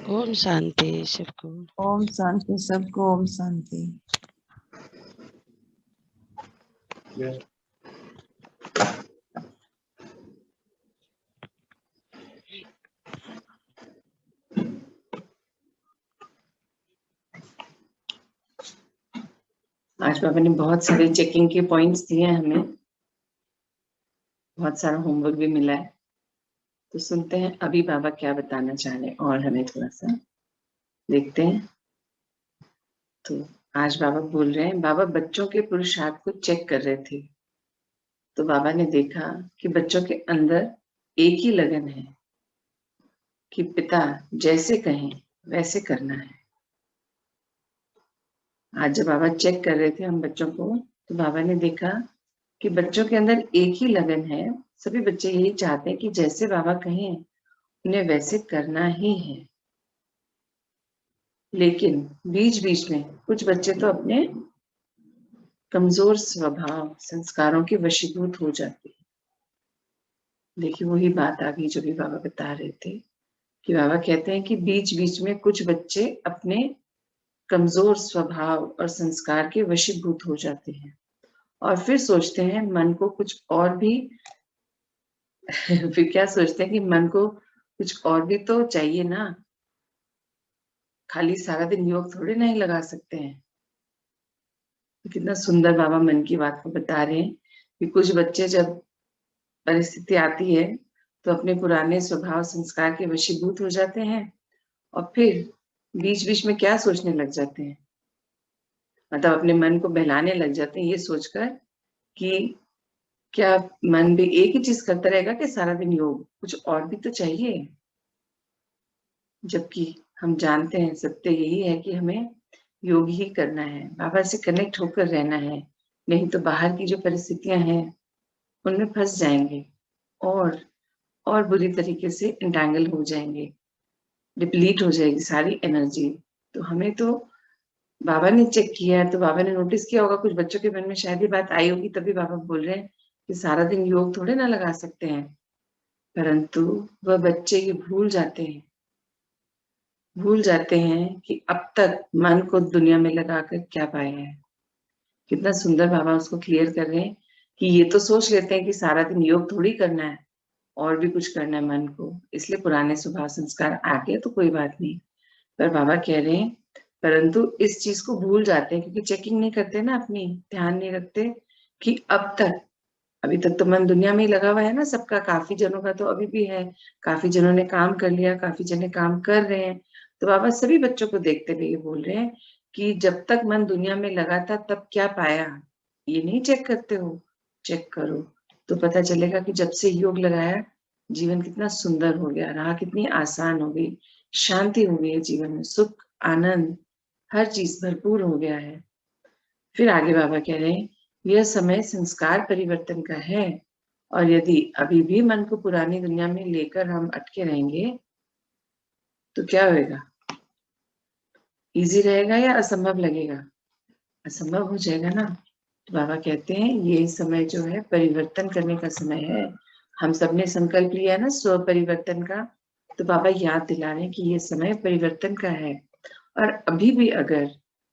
ओम शांति सबको। ओम शांति सबको। ओम शांति। आज बाबा ने बहुत सारे चेकिंग के पॉइंट्स दिए हैं हमें, बहुत सारा होमवर्क भी मिला है। तो सुनते हैं अभी बाबा क्या बताना चाह रहे हैं और हमें थोड़ा सा देखते हैं। तो आज बाबा बोल रहे हैं, बाबा बच्चों के पुरुषार्थ को चेक कर रहे थे तो बाबा ने देखा कि बच्चों के अंदर एक ही लगन है कि पिता जैसे कहें वैसे करना है। आज जब बाबा चेक कर रहे थे हम बच्चों को, तो बाबा ने देखा कि बच्चों के अंदर एक ही लगन है। सभी बच्चे यही चाहते हैं कि जैसे बाबा कहें उन्हें वैसे करना ही है। लेकिन बीच बीच में कुछ बच्चे तो अपने कमजोर स्वभाव संस्कारों के वशीभूत हो जाते हैं। देखिए वही बात आ गई जो भी बाबा बता रहे थे कि बाबा कहते हैं कि बीच बीच में कुछ बच्चे अपने कमजोर स्वभाव और संस्कार के वशीभूत हो जाते हैं और फिर सोचते हैं मन को कुछ और भी फिर क्या सोचते हैं कि मन को कुछ और भी तो चाहिए ना, खाली सारा दिन योग थोड़े नहीं लगा सकते हैं। तो कितना सुंदर बाबा मन की बात को बता रहे हैं कि कुछ बच्चे जब परिस्थिति आती है तो अपने पुराने स्वभाव संस्कार के वशीभूत हो जाते हैं और फिर बीच बीच में क्या सोचने लग जाते हैं, मतलब अपने मन को बहलाने लग जाते हैं ये सोचकर कि क्या मन भी एक ही चीज करता रहेगा कि सारा दिन योग, कुछ और भी तो चाहिए। जबकि हम जानते हैं सत्य यही है कि हमें योग ही करना है, बाबा से कनेक्ट होकर रहना है, नहीं तो बाहर की जो परिस्थितियां हैं उनमें फंस जाएंगे और बुरी तरीके से इंटैंगल हो जाएंगे, डिप्लीट हो जाएगी सारी एनर्जी। तो हमें तो बाबा ने चेक किया है तो बाबा ने नोटिस किया होगा, कुछ बच्चों के मन में शायद ये बात आई होगी, तभी बाबा बोल रहे हैं कि सारा दिन योग थोड़े ना लगा सकते हैं। परंतु वह बच्चे ये भूल जाते हैं कि अब तक मन को दुनिया में लगाकर क्या पाया है। कितना सुंदर बाबा उसको क्लियर कर रहे हैं कि ये तो सोच लेते हैं कि सारा दिन योग थोड़ी करना है और भी कुछ करना है मन को, इसलिए पुराने स्वभाव संस्कार आ गए तो कोई बात नहीं। पर बाबा कह रहे हैं परंतु इस चीज को भूल जाते हैं क्योंकि चेकिंग नहीं करते ना, अपनी ध्यान नहीं रखते कि अभी तक तो मन दुनिया में ही लगा हुआ है ना सबका, काफी जनों का तो अभी भी है, काफी जनों ने काम कर लिया, काफी जने काम कर रहे हैं। तो बाबा सभी बच्चों को देखते हुए ये बोल रहे हैं कि जब तक मन दुनिया में लगा था तब क्या पाया, ये नहीं चेक करते हो, चेक करो तो पता चलेगा कि जब से योग लगाया जीवन कितना सुंदर हो गया, राह कितनी आसान हो गई, शांति हो गई है जीवन में, सुख आनंद हर चीज भरपूर हो गया है। फिर आगे बाबा कह रहे हैं यह समय संस्कार परिवर्तन का है और यदि अभी भी मन को पुरानी दुनिया में लेकर हम अटके रहेंगे तो क्या होगा, इजी रहेगा या असंभव लगेगा, असंभव हो जाएगा ना। तो बाबा कहते हैं ये समय जो है परिवर्तन करने का समय है। हम सबने संकल्प लिया है ना स्व परिवर्तन का, तो बाबा याद दिला रहे हैं कि ये समय परिवर्तन का है और अभी भी अगर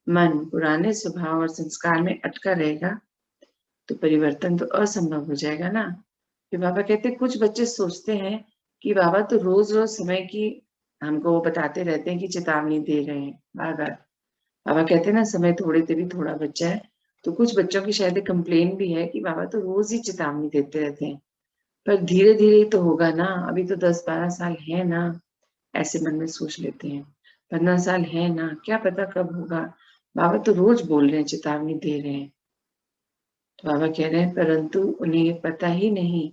मन पुराने स्वभाव और संस्कार में अटका रहेगा तो परिवर्तन तो असंभव हो जाएगा ना। फिर बाबा कहते हैं कुछ बच्चे सोचते हैं कि बाबा तो रोज रोज समय की हमको बताते रहते हैं कि चेतावनी दे रहे हैं बार बार। बाबा कहते हैं ना समय थोड़े से भी थोड़ा बच्चा है, तो कुछ बच्चों की शायद कंप्लेन भी है कि बाबा तो रोज ही चेतावनी देते रहते हैं, पर धीरे धीरे ही तो होगा ना, अभी तो 10-12 साल है ना, ऐसे मन में सोच लेते हैं। 15 साल है ना, क्या पता कब होगा, बाबा तो रोज बोल रहे हैं, चेतावनी दे रहे हैं। तो बाबा कह रहे हैं परंतु उन्हें ये पता ही नहीं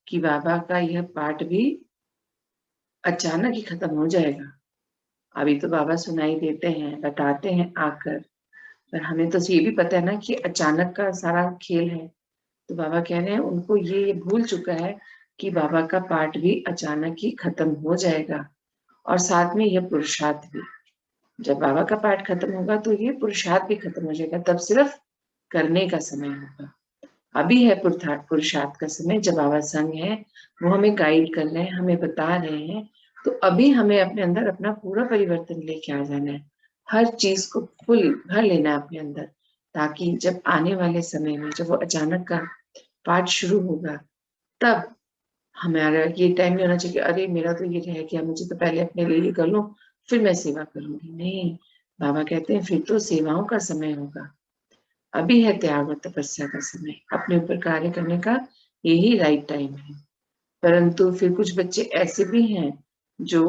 कि बाबा का यह पाठ भी अचानक ही खत्म हो जाएगा। अभी तो बाबा सुनाई देते हैं, बताते हैं आकर, पर हमें तो ये भी पता है ना कि अचानक का सारा खेल है। तो बाबा कह रहे हैं उनको ये भूल चुका है कि बाबा का पाठ भी अचानक ही खत्म हो जाएगा और साथ में यह पुरुषार्थ भी। जब बाबा का पाठ खत्म होगा तो ये पुरुषार्थ भी खत्म हो जाएगा, तब सिर्फ करने का समय होगा। अभी है पुरुषार्थ का समय, जब बाबा संग है, वो हमें गाइड कर रहे हैं, हमें बता रहे हैं, तो अभी हमें अपने अंदर अपना पूरा परिवर्तन लेके आ जाना है, हर चीज को फुल भर लेना है अपने अंदर, ताकि जब आने वाले समय में जब वो अचानक का पाठ शुरू होगा तब हमारा ये टाइम नहीं होना चाहिए कि अरे मेरा तो ये रह गया, मुझे तो पहले अपने लिए ये कर लूं फिर मैं सेवा करूंगी। नहीं, बाबा कहते हैं फिर तो सेवाओं का समय होगा, अभी है त्याग और तपस्या का समय, अपने ऊपर कार्य करने का यही राइट टाइम है। परंतु फिर कुछ बच्चे ऐसे भी हैं जो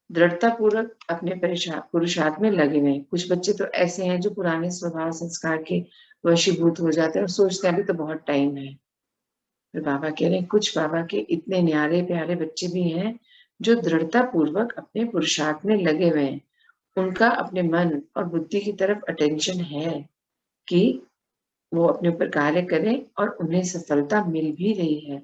दृढ़ता पूर्वक अपने पुरुषार्थ में लगे हुए हैं। कुछ बच्चे तो ऐसे हैं जो पुराने स्वभाव संस्कार के वशीभूत हो जाते हैं और सोचते हैं अभी तो बहुत टाइम है। फिर बाबा कह रहे हैं कुछ बाबा के इतने न्यारे प्यारे बच्चे भी हैं जो दृढ़ता पूर्वक अपने पुरुषार्थ में लगे हुए हैं, उनका अपने मन और बुद्धि की तरफ अटेंशन है कि वो अपने ऊपर कार्य करें और उन्हें सफलता मिल भी रही है।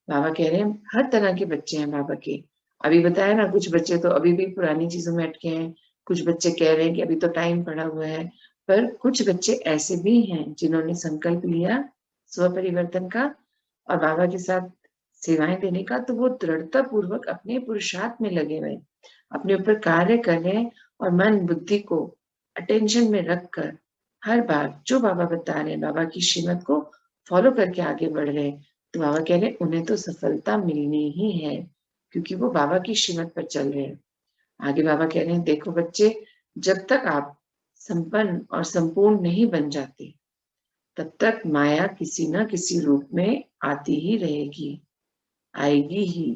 बाबा कह रहे हैं हर तरह के बच्चे हैं बाबा के। अभी बताया ना, कुछ बच्चे तो अभी भी पुरानी चीजों में अटके हैं, कुछ बच्चे कह रहे हैं कि अभी तो टाइम पड़ा हुआ है, पर कुछ बच्चे ऐसे भी हैं जिन्होंने संकल्प लिया स्व परिवर्तन का और बाबा के साथ सेवाएं देने का, तो वो दृढ़ता पूर्वक अपने पुरुषार्थ में लगे हुए, अपने ऊपर कार्य कर रहे हैं और मन बुद्धि को अटेंशन में रखकर हर बार जो बाबा बता रहे हैं, बाबा की श्रीमत को फॉलो करके आगे बढ़ रहे हैं। तो बाबा कह रहे हैं उन्हें तो सफलता मिलनी ही है, क्योंकि वो बाबा की श्रीमत पर चल रहे हैं। आगे बाबा कह रहे हैं देखो बच्चे, जब तक आप संपन्न और संपूर्ण नहीं बन जाते तब तक माया किसी न किसी रूप में आती ही रहेगी, आएगी ही।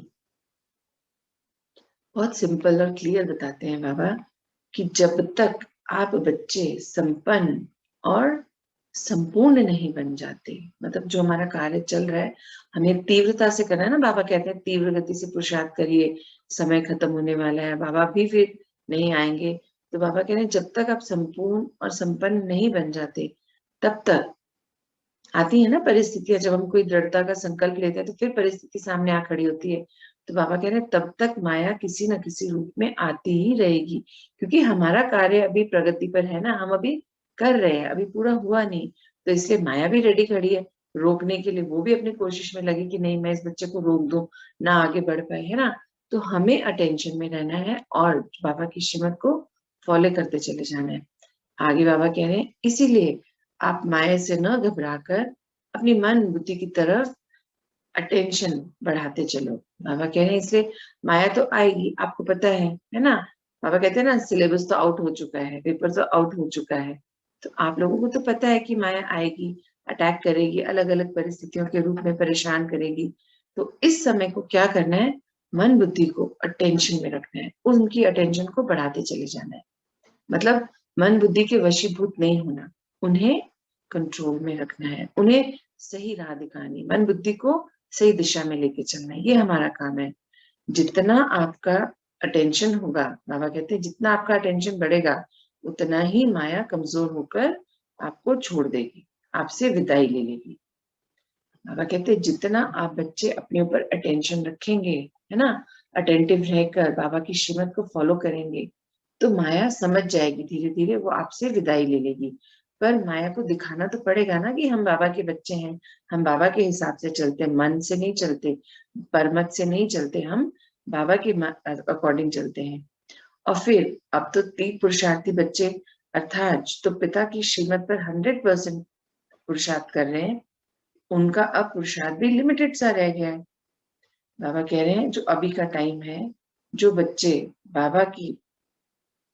बहुत सिंपल और क्लियर बताते हैं बाबा कि जब तक आप बच्चे संपन्न और संपूर्ण नहीं बन जाते, मतलब जो हमारा कार्य चल रहा है हमें तीव्रता से करना है ना। बाबा कहते हैं तीव्र गति से पुरुषार्थ करिए, समय खत्म होने वाला है, बाबा भी फिर नहीं आएंगे। तो बाबा कह रहे हैं जब तक आप संपूर्ण और संपन्न नहीं बन जाते तब तक आती है ना परिस्थितियां, जब हम कोई दृढ़ता का संकल्प लेते हैं तो फिर परिस्थिति सामने आ खड़ी होती है। तो बाबा कह रहे हैं तब तक माया किसी न किसी रूप में आती ही रहेगी, क्योंकि हमारा कार्य अभी प्रगति पर है ना, हम अभी कर रहे हैं, अभी पूरा हुआ नहीं, तो इसलिए माया भी रेडी खड़ी है रोकने के लिए। वो भी अपनी कोशिश में लगी कि नहीं मैं इस बच्चे को रोक दूं ना आगे बढ़ पाए, है ना। तो हमें अटेंशन में रहना है और बाबा की श्रीमत को फॉलो करते चले जाना है। आगे बाबा कह रहे हैं इसीलिए आप माया से न घबराकर अपनी मन बुद्धि की तरफ अटेंशन बढ़ाते चलो। बाबा कह रहे हैं इसलिए माया तो आएगी, आपको पता है ना। बाबा कहते हैं ना सिलेबस तो आउट हो चुका है, पेपर तो आउट हो चुका है, तो आप लोगों को तो पता है कि माया आएगी, अटैक करेगी, अलग अलग परिस्थितियों के रूप में परेशान करेगी। तो इस समय को क्या करना है, मन बुद्धि को अटेंशन में रखना है, उनकी अटेंशन को बढ़ाते चले जाना है। मतलब मन बुद्धि के वशीभूत नहीं होना, उन्हें कंट्रोल में रखना है, उन्हें सही राह दिखानी, मन बुद्धि को सही दिशा में लेके चलना है, ये हमारा काम है। जितना आपका अटेंशन होगा, बाबा कहते हैं जितना आपका अटेंशन बढ़ेगा उतना ही माया कमजोर होकर आपको छोड़ देगी, आपसे विदाई ले लेगी। बाबा कहते हैं जितना आप बच्चे अपने ऊपर अटेंशन रखेंगे, है ना, अटेंटिव रहकर बाबा की श्रीमत को फॉलो करेंगे, तो माया समझ जाएगी, धीरे धीरे वो आपसे विदाई ले लेगी। पर माया को दिखाना तो पड़ेगा ना कि हम बाबा के बच्चे हैं, हम बाबा के हिसाब से चलते हैं, मन से नहीं चलते, परमत से नहीं चलते, हम बाबा के अकॉर्डिंग चलते हैं। और फिर अब तो 3 पुरुषार्थी बच्चे अर्थात तो पिता की श्रीमत पर 100% पुरुषार्थ कर रहे हैं, उनका अब पुरुषार्थ भी लिमिटेड सा रह गया है। बाबा कह रहे हैं जो अभी का टाइम है, जो बच्चे बाबा की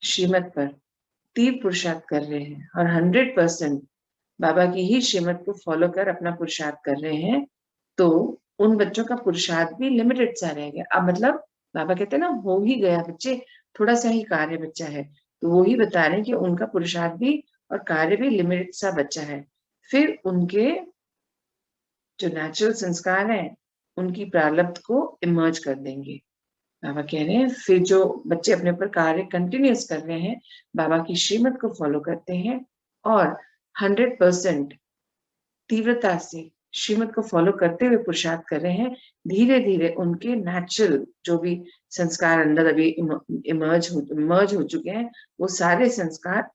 श्रीमत पर तीव्र पुरुषार्थ कर रहे हैं और 100% बाबा की ही श्रीमत को फॉलो कर अपना पुरुषार्थ कर रहे हैं, तो उन बच्चों का पुरुषार्थ भी लिमिटेड सा रह गया। अब मतलब बाबा कहते हैं ना हो ही गया बच्चे, थोड़ा सा ही कार्य बच्चा है, तो वो ही बता रहे हैं कि उनका पुरुषार्थ भी और कार्य भी लिमिटेड सा बच्चा है। फिर उनके जो नेचुरल संस्कार हैं उनकी प्रारब्ध को इमर्ज कर देंगे। बाबा कह रहे हैं फिर जो बच्चे अपने ऊपर कार्य कंटिन्यूस कर रहे हैं, बाबा की श्रीमत को फॉलो करते हैं और 100% तीव्रता से श्रीमत को फॉलो करते हुए पुरुषार्थ कर रहे हैं, धीरे धीरे उनके नेचुरल जो भी संस्कार अंदर अभी इमर्ज हो चुके हैं, वो सारे संस्कार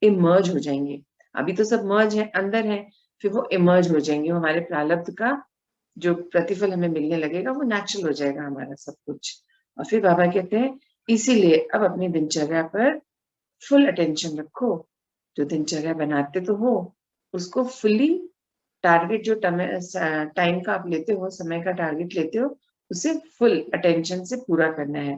इमर्ज हो जाएंगे। अभी तो सब मर्ज है, अंदर है, फिर वो इमर्ज हो जाएंगे। हमारे प्रारब्ध का जो प्रतिफल हमें मिलने लगेगा वो नेचुरल हो जाएगा हमारा सब कुछ। और फिर बाबा कहते हैं इसीलिए अब अपनी दिनचर्या पर फुल अटेंशन रखो। जो दिनचर्या बनाते तो हो उसको फुली टारगेट जो टाइम का आप लेते हो, समय का टारगेट लेते हो, उसे फुल अटेंशन से पूरा करना है।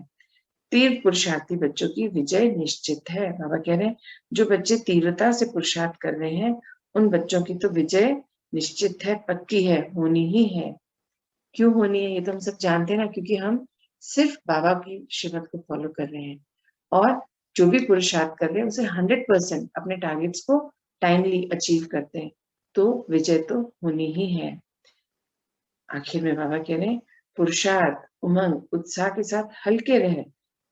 तीव्र पुरुषार्थी बच्चों की विजय निश्चित है। बाबा कह रहे हैं जो बच्चे तीव्रता से पुरुषार्थ कर रहे हैं उन बच्चों की तो विजय निश्चित है, पक्की है, होनी ही है। क्यों होनी है ये तो हम सब जानते हैं ना, क्योंकि हम सिर्फ बाबा की श्रीमत को फॉलो कर रहे हैं और जो भी पुरुषार्थ कर रहे हैं उसे 100% अपने टारगेट्स को टाइमली अचीव करते हैं, तो विजय तो होनी ही है। आखिर में बाबा कह रहे हैं पुरुषार्थ उमंग उत्साह के साथ हल्के रहे,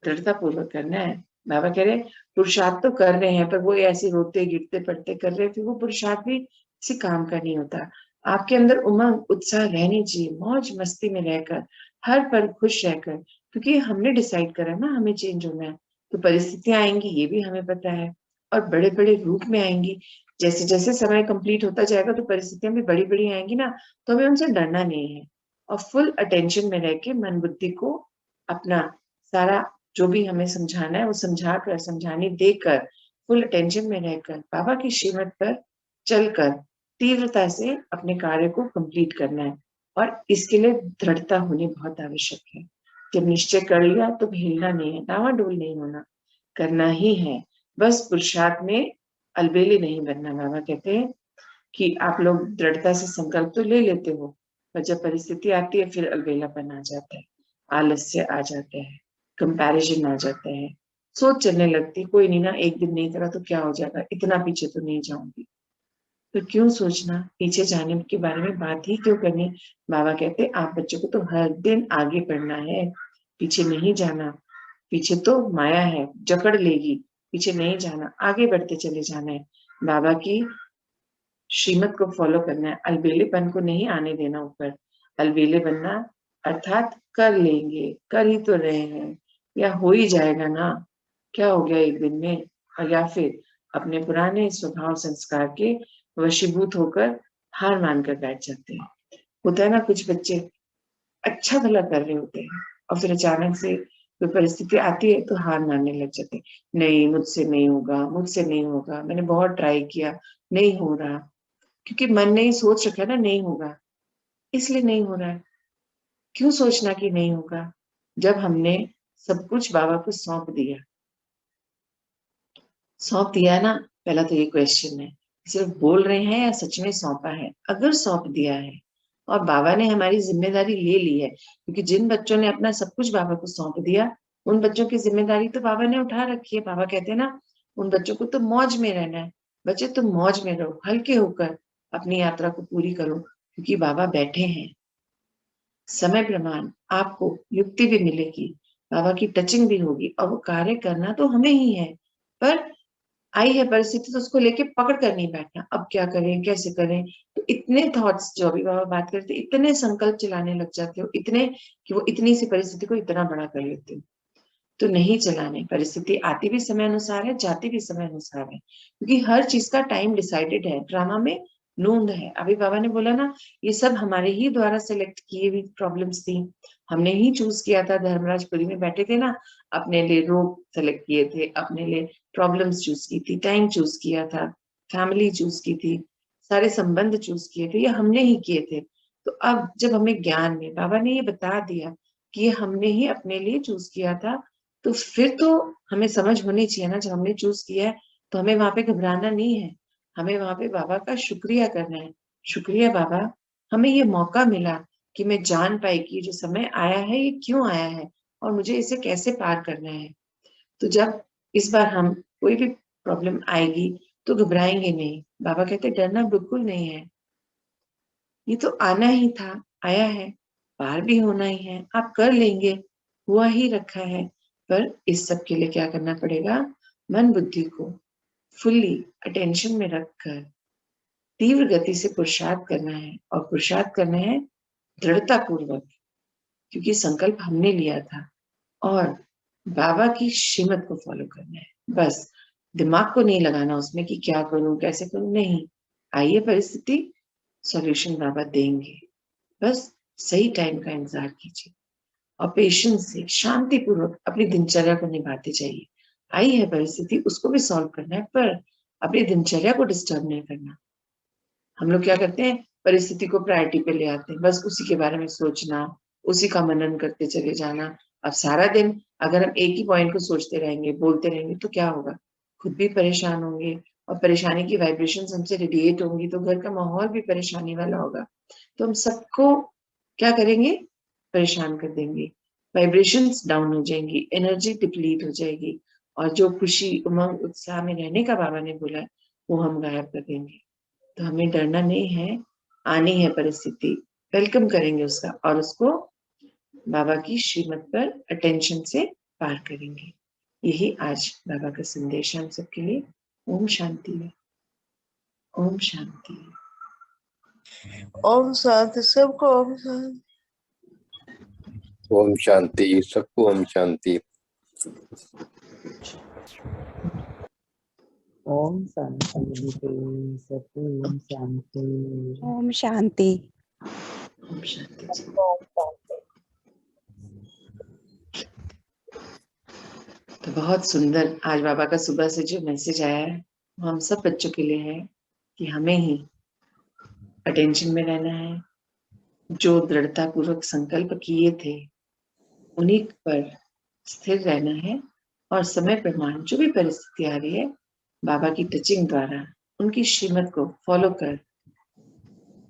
दृढ़ता पूर्वक करना है। बाबा कह रहे पुरुषार्थ तो कर रहे हैं पर वो ऐसे रोते गिरते पड़ते कर रहे, फिर वो पुरुषार्थ भी किसी काम का नहीं होता। आपके अंदर उमंग उत्साह रहनी चाहिए, मौज मस्ती में रहकर, हर पल खुश रहकर, क्योंकि हमने डिसाइड करा ना हमें चेंज होना है। तो परिस्थितियां आएंगी ये भी हमें पता है, और बड़े बड़े रूप में आएंगी। जैसे जैसे समय कंप्लीट होता जाएगा तो परिस्थितियां भी बड़ी बड़ी आएंगी ना, तो हमें उनसे डरना नहीं है। और फुल अटेंशन में रह के मन बुद्धि को अपना सारा जो भी हमें समझाना है वो समझा कर, समझाने देकर, फुल अटेंशन में रहकर बाबा की श्रीमत पर चलकर तीव्रता से अपने कार्य को कंप्लीट करना है। और इसके लिए दृढ़ता होनी बहुत आवश्यक है। जब निश्चय कर लिया तो हिलना नहीं है, डावाडोल नहीं होना, करना ही है। बस पुरुषार्थ में अलबेले नहीं बनना। बाबा कहते हैं कि आप लोग दृढ़ता से संकल्प तो ले लेते हो, पर जब परिस्थिति आती है फिर अलबेलापन आ जाता है, आलस्य आ जाता है, कंपैरिजन आ जाता है, सोच चलने लगती कोई नहीं ना, एक दिन नहीं करा तो क्या हो जाएगा, इतना पीछे तो नहीं जाऊंगी। तो क्यों सोचना, पीछे जाने के बारे में बात ही क्यों करनी। बाबा कहते आप बच्चों को तो हर दिन आगे बढ़ना है, पीछे नहीं जाना। पीछे तो माया है, जकड़ लेगी, पीछे नहीं जाना, आगे बढ़ते चले जाना है। बाबा की श्रीमत को फॉलो करना है, अलबेलेपन को नहीं आने देना ऊपर। अलबेले बनना अर्थात कर लेंगे, कर ही तो रहे हैं, या हो ही जाएगा ना, क्या हो गया एक दिन में, और या फिर अपने पुराने स्वभाव संस्कार के वशीभूत होकर हार मानकर बैठ जाते हैं। होता है ना कुछ बच्चे अच्छा भला कर रहे होते हैं और फिर अचानक से कोई परिस्थिति आती है तो हार मानने लग जाते हैं, नहीं मुझसे नहीं होगा, मुझसे नहीं होगा, मैंने बहुत ट्राई किया, नहीं हो रहा। क्योंकि मन ने ही सोच रखा है ना नहीं होगा, इसलिए नहीं हो रहा है। क्यों सोचना कि नहीं होगा, जब हमने सब कुछ बाबा को सौंप दिया। सौंप दिया ना, पहला तो ये क्वेश्चन है, सिर्फ बोल रहे हैं या सच में सौंपा है। अगर सौंप दिया है और बाबा ने हमारी जिम्मेदारी ले ली है, क्योंकि जिन बच्चों ने अपना सब कुछ बाबा को सौंप दिया उन बच्चों की जिम्मेदारी तो बाबा ने उठा रखी है। बाबा कहते हैं ना उन बच्चों को तो मौज में रहना है। बच्चे तुम मौज में रहो, हल्के होकर अपनी यात्रा को पूरी करो, क्योंकि बाबा बैठे हैं। समय प्रमाण आपको युक्ति भी मिलेगी, बाबा की टचिंग भी होगी, और वो कार्य करना तो हमें ही है। पर आई है परिस्थिति तो उसको लेके पकड़ कर नहीं बैठना, अब क्या करें कैसे करें। तो इतने थॉट्स जो अभी बाबा बात करते, इतने संकल्प चलाने लग जाते हो, इतने कि वो इतनी सी परिस्थिति को इतना बड़ा कर लेते हो। तो नहीं चलाने, परिस्थिति आती भी समय अनुसार है, जाती भी समय अनुसार है, क्योंकि हर चीज का टाइम डिसाइडेड है। ड्रामा में नूंद है। अभी बाबा ने बोला ना ये सब हमारे ही द्वारा सिलेक्ट किए हुई प्रॉब्लम्स थी, हमने ही चूज किया था। धर्मराजपुरी में बैठे थे ना, अपने लिए रोग सेलेक्ट किए थे, अपने लिए प्रॉब्लम्स चूज की थी, टाइम चूज किया था, फैमिली चूज की थी, सारे संबंध चूज किए थे, ये हमने ही किए थे। तो अब जब हमें ज्ञान में बाबा ने ये बता दिया कि ये हमने ही अपने लिए चूज किया था, तो फिर तो हमें समझ होनी चाहिए ना, जब हमने चूज किया है तो हमें वहां पे घबराना नहीं है, हमें वहां पे बाबा का शुक्रिया करना है। शुक्रिया बाबा, हमें ये मौका मिला कि मैं जान पाई कि जो समय आया है ये क्यों आया है और मुझे इसे कैसे पार करना है। तो जब इस बार हम कोई भी प्रॉब्लम आएगी तो घबराएंगे नहीं। बाबा कहते डरना बिल्कुल नहीं है, ये तो आना ही था, आया है, पार भी होना ही है, आप कर लेंगे, हुआ ही रखा है। पर इस सब के लिए क्या करना पड़ेगा, मन बुद्धि को फुल्ली अटेंशन में रखकर तीव्र गति से पुरुषार्थ करना है, और पुरुषार्थ करना है दृढ़ता पूर्वक, क्योंकि संकल्प हमने लिया था, और बाबा की श्रीमत को फॉलो करना है। बस दिमाग को नहीं लगाना उसमें कि क्या करूं कैसे करूं, नहीं, आइए परिस्थिति, सॉल्यूशन बाबा देंगे, बस सही टाइम का इंतजार कीजिए। और पेशेंस से शांति पूर्वक अपनी दिनचर्या को निभाते जाइए। आई है परिस्थिति, उसको भी सॉल्व करना है, पर अपनी दिनचर्या को डिस्टर्ब नहीं करना। हम लोग क्या करते हैं, परिस्थिति को प्रायोरिटी पे ले आते हैं, बस उसी के बारे में सोचना, उसी का मनन करते चले जाना। अब सारा दिन अगर हम एक ही पॉइंट को सोचते रहेंगे, बोलते रहेंगे, तो क्या होगा, खुद भी परेशान होंगे और परेशानी की वाइब्रेशंस हमसे रेडिएट होंगी, तो घर का माहौल भी परेशानी वाला होगा। तो हम सबको क्या करेंगे, परेशान कर देंगे, वाइब्रेशंस डाउन हो जाएंगी, एनर्जी डिप्लीट हो जाएगी, और जो खुशी, उमंग, उत्साह में रहने का बाबा ने बोला है, वो हम गायब कर देंगे। तो हमें डरना नहीं है, आनी है परिस्थिति, वेलकम करेंगे उसका, और उसको बाबा की श्रीमत पर अटेंशन से पार करेंगे। यही आज बाबा का संदेश है हम सबके लिए। ओम शांति है, ओम शांति। ओम शांति सबको, ओम शांति। ओम शांति सबको, ओम शांति। ओम शांति सबको, ओम शांति। ओम शांति। ओम शांति। तो बहुत सुंदर आज बाबा का सुबह से जो मैसेज आया है, वो हम सब बच्चों के लिए है कि हमें ही अटेंशन में रहना है, जो दृढ़ता पूर्वक संकल्प किए थे उन्हीं पर स्थिर रहना है, और समय प्रमाण जो भी परिस्थिति आ रही है, बाबा की टचिंग द्वारा उनकी श्रीमत को फॉलो कर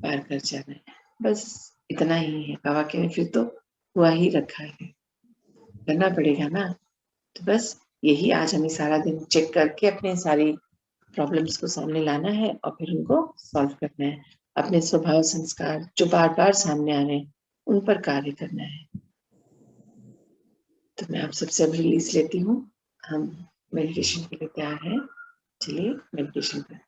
पार कर जाना है। बस इतना ही है। बाबा के फिर तो हुआ ही रखा है, करना पड़ेगा ना। तो बस यही आज हमें सारा दिन चेक करके अपने सारी प्रॉब्लम्स को सामने लाना है और फिर उनको सॉल्व करना है। अपने स्वभाव संस्कार जो बार बार सामने आ रहे हैं, उन पर कार्य करना है। तो मैं आप सबसे अब रिलीज लेती हूँ। हम मेडिटेशन के लिए तैयार हैं, चलिए मेडिटेशन करें।